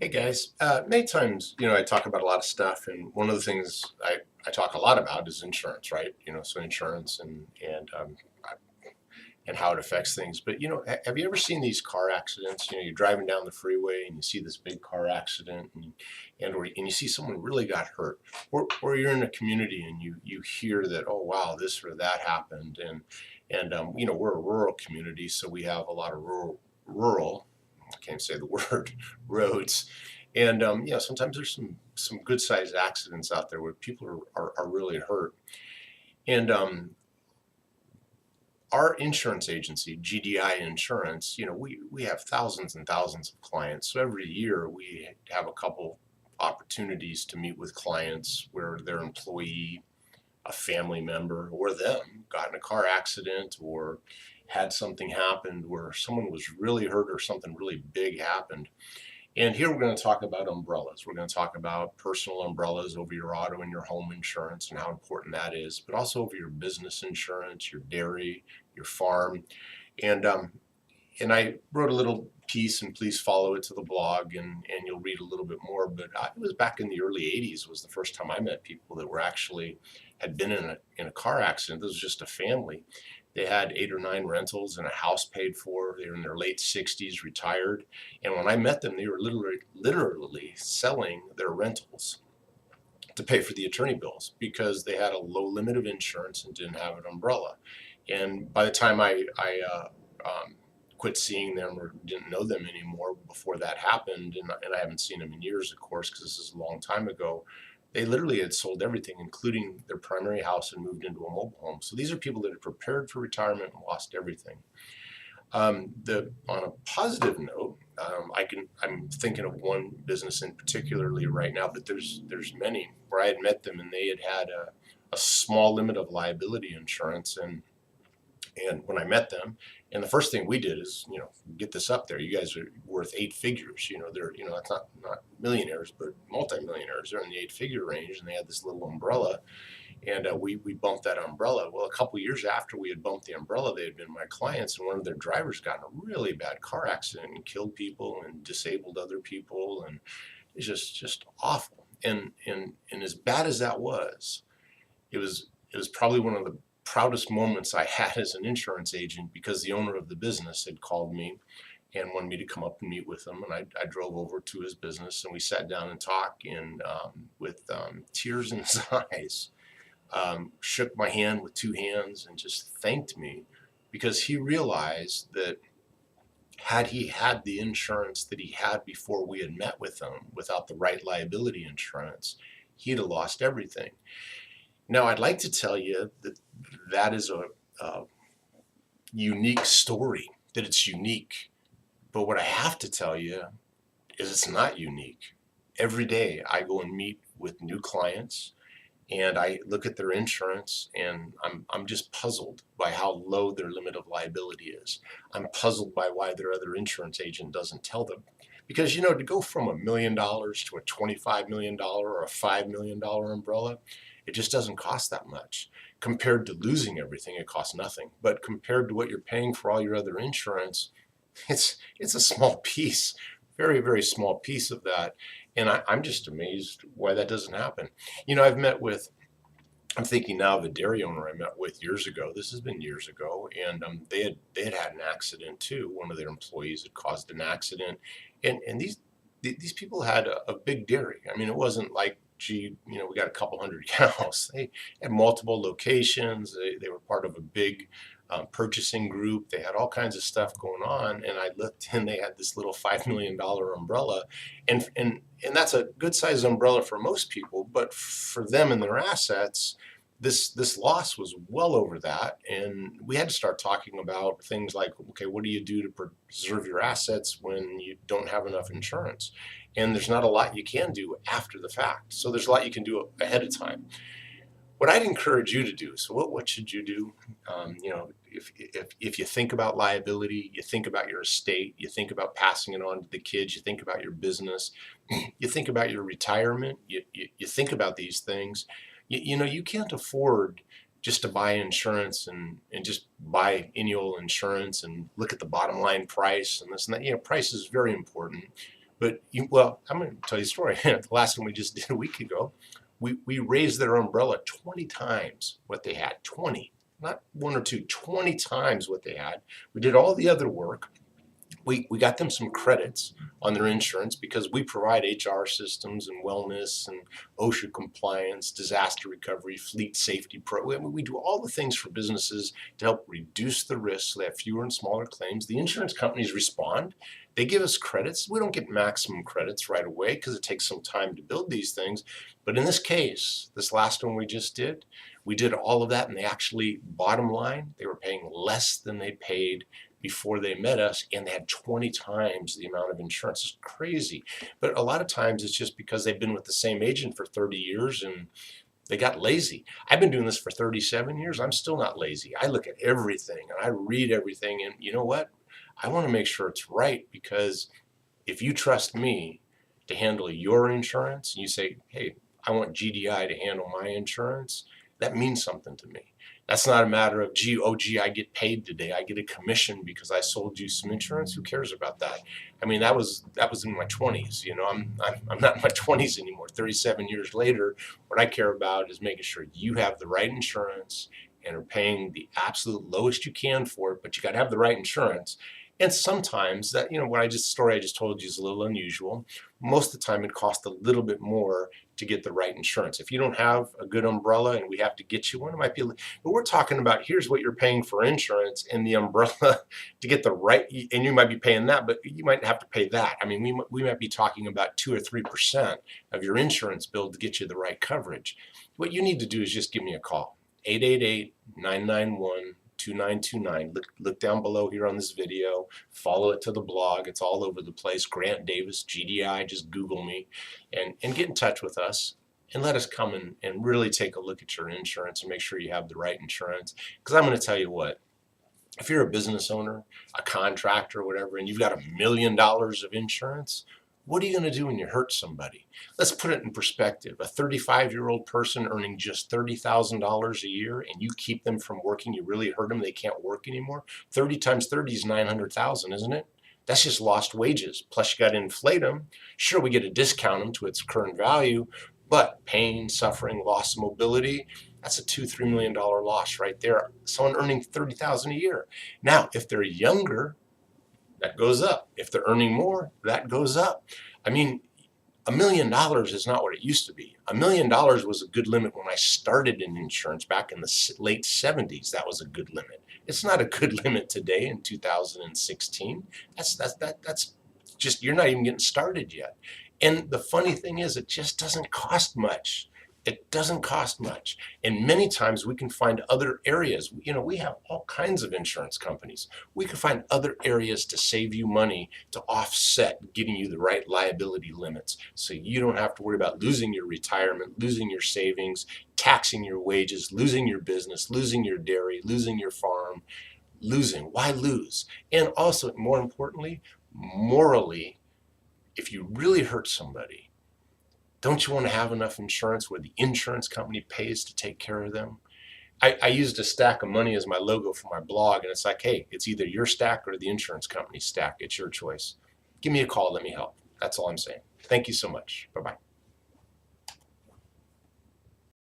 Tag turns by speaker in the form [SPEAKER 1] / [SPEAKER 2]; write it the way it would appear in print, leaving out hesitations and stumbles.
[SPEAKER 1] Hey guys, many times, I talk about a lot of stuff, and one of the things I talk a lot about is insurance, right? So insurance and how it affects things. But have you ever seen these car accidents? You're driving down the freeway and you see this big car accident, and you see someone really got hurt, or you're in a community and you hear that, oh wow, this or that happened, and we're a rural community, so we have a lot of rural. I can't say the word roads. And sometimes there's some good sized accidents out there where people are really hurt. And our insurance agency, GDI Insurance, we have thousands and thousands of clients. So every year we have a couple opportunities to meet with clients where their employee, a family member, or them got in a car accident or had something happened where someone was really hurt or something really big happened. And here we're going to talk about umbrellas. We're going to talk about personal umbrellas over your auto and your home insurance and how important that is, but also over your business insurance, your dairy, your farm. And I wrote a little piece, and please follow it to the blog, and you'll read a little bit more. But it was back in the early 80s was the first time I met people that were actually had been in a car accident. This was just a family. They had 8 or 9 rentals and a house paid for. They were in their late 60s, retired. And when I met them, they were literally selling their rentals to pay for the attorney bills because they had a low limit of insurance and didn't have an umbrella. And by the time I quit seeing them or didn't know them anymore before that happened, and I haven't seen them in years, of course, because this is a long time ago, they literally had sold everything, including their primary house, and moved into a mobile home. So these are people that had prepared for retirement and lost everything. On a positive note, I'm thinking of one business in particularly right now, but there's many where I had met them and they had a small limit of liability insurance, and when I met them, and the first thing we did is, get this up there. You guys are worth 8 figures. They're, that's not millionaires, but multimillionaires. They're in the 8 figure range, and they had this little umbrella, and we bumped that umbrella. Well, a couple years after we had bumped the umbrella, they had been my clients, and one of their drivers got in a really bad car accident and killed people and disabled other people, and it's just awful. And as bad as that was, it was probably one of the proudest moments I had as an insurance agent, because the owner of the business had called me and wanted me to come up and meet with him. And I drove over to his business and we sat down and talked, and with tears in his eyes, shook my hand with 2 hands and just thanked me, because he realized that had he had the insurance that he had before we had met with him without the right liability insurance, he'd have lost everything. Now, I'd like to tell you that that is a unique story, that it's unique. But what I have to tell you is it's not unique. Every day I go and meet with new clients and I look at their insurance, and I'm just puzzled by how low their limit of liability is. I'm puzzled by why their other insurance agent doesn't tell them. Because, to go from $1 million to a $25 million or a $5 million umbrella, it just doesn't cost that much. Compared to losing everything, it costs nothing. But compared to what you're paying for all your other insurance, it's a small piece, very, very small piece of that. And I'm just amazed why that doesn't happen. I'm thinking now of a dairy owner I met with years ago. This has been years ago, and they had an accident too. One of their employees had caused an accident, and these people had a big dairy. I mean, it wasn't like, gee, we got a couple hundred cows. They had multiple locations. They were part of a big purchasing group. They had all kinds of stuff going on, and I looked, and they had this little $5 million umbrella, and that's a good sized umbrella for most people, but for them and their assets, this loss was well over that, and we had to start talking about things like, okay, what do you do to preserve your assets when you don't have enough insurance? And there's not a lot you can do after the fact. So there's a lot you can do ahead of time. What I'd encourage you to do, so what should you do? If you think about liability, you think about your estate, you think about passing it on to the kids, you think about your business, you think about your retirement, you think about these things. You can't afford just to buy insurance and just buy any old insurance and look at the bottom line price and this and that. Price is very important. But well, I'm going to tell you a story. The last one we just did a week ago, we raised their umbrella 20 times what they had. 20, not one or two, 20 times what they had. We did all the other work. We got them some credits on their insurance because we provide HR systems and wellness and OSHA compliance, disaster recovery, fleet safety program. We do all the things for businesses to help reduce the risk so they have fewer and smaller claims. The insurance companies respond. They give us credits. We don't get maximum credits right away because it takes some time to build these things. But in this case, this last one we did all of that, and they actually, bottom line, they were paying less than they paid before they met us, and they had 20 times the amount of insurance. It's crazy. But a lot of times it's just because they've been with the same agent for 30 years and they got lazy. I've been doing this for 37 years. I'm still not lazy. I look at everything and I read everything, and you know what? I want to make sure it's right, because if you trust me to handle your insurance and you say, hey, I want GDI to handle my insurance, that means something to me. That's not a matter of, gee, I get paid today. I get a commission because I sold you some insurance. Who cares about that? I mean, that was in my 20s. You know, I'm not in my 20s anymore. 37 years later, what I care about is making sure you have the right insurance and are paying the absolute lowest you can for it. But you got to have the right insurance. And sometimes that, you know, story I just told you is a little unusual. Most of the time, it costs a little bit more to get the right insurance. If you don't have a good umbrella and we have to get you one, it might be. But we're talking about, here's what you're paying for insurance and the umbrella to get the right, and you might be paying that, but you might have to pay that. I mean, we might be talking about 2 or 3% of your insurance bill to get you the right coverage. What you need to do is just give me a call, 888-991-2929. Look down below here on this video. Follow it to the blog. It's all over the place. Grant Davis, GDI. Just Google me and get in touch with us and let us come and really take a look at your insurance and make sure you have the right insurance. Because I'm going to tell you what, if you're a business owner, a contractor, whatever, and you've got $1 million of insurance, what are you going to do when you hurt somebody? Let's put it in perspective. A 35-year-old person earning just $30,000 a year, and you keep them from working, you really hurt them, they can't work anymore. 30 times 30 is 900,000, isn't it? That's just lost wages. Plus you got to inflate them. Sure, we get to discount them to its current value, but pain, suffering, loss of mobility, that's a $2-3 million loss right there. Someone earning 30,000 a year. Now, if they're younger, that goes up. If they're earning more, that goes up. I mean, $1 million is not what it used to be. $1 million was a good limit when I started in insurance back in the late 70s. That was a good limit. It's not a good limit today in 2016. That's just, you're not even getting started yet. And the funny thing is, it just doesn't cost much. It doesn't cost much. And many times we can find other areas. You know, we have all kinds of insurance companies. We can find other areas to save you money to offset getting you the right liability limits. So you don't have to worry about losing your retirement, losing your savings, taxing your wages, losing your business, losing your dairy, losing your farm, losing. Why lose? And also, more importantly, morally, if you really hurt somebody, don't you want to have enough insurance where the insurance company pays to take care of them? I used a stack of money as my logo for my blog, and it's like, hey, it's either your stack or the insurance company's stack. It's your choice. Give me a call. Let me help. That's all I'm saying. Thank you so much. Bye-bye.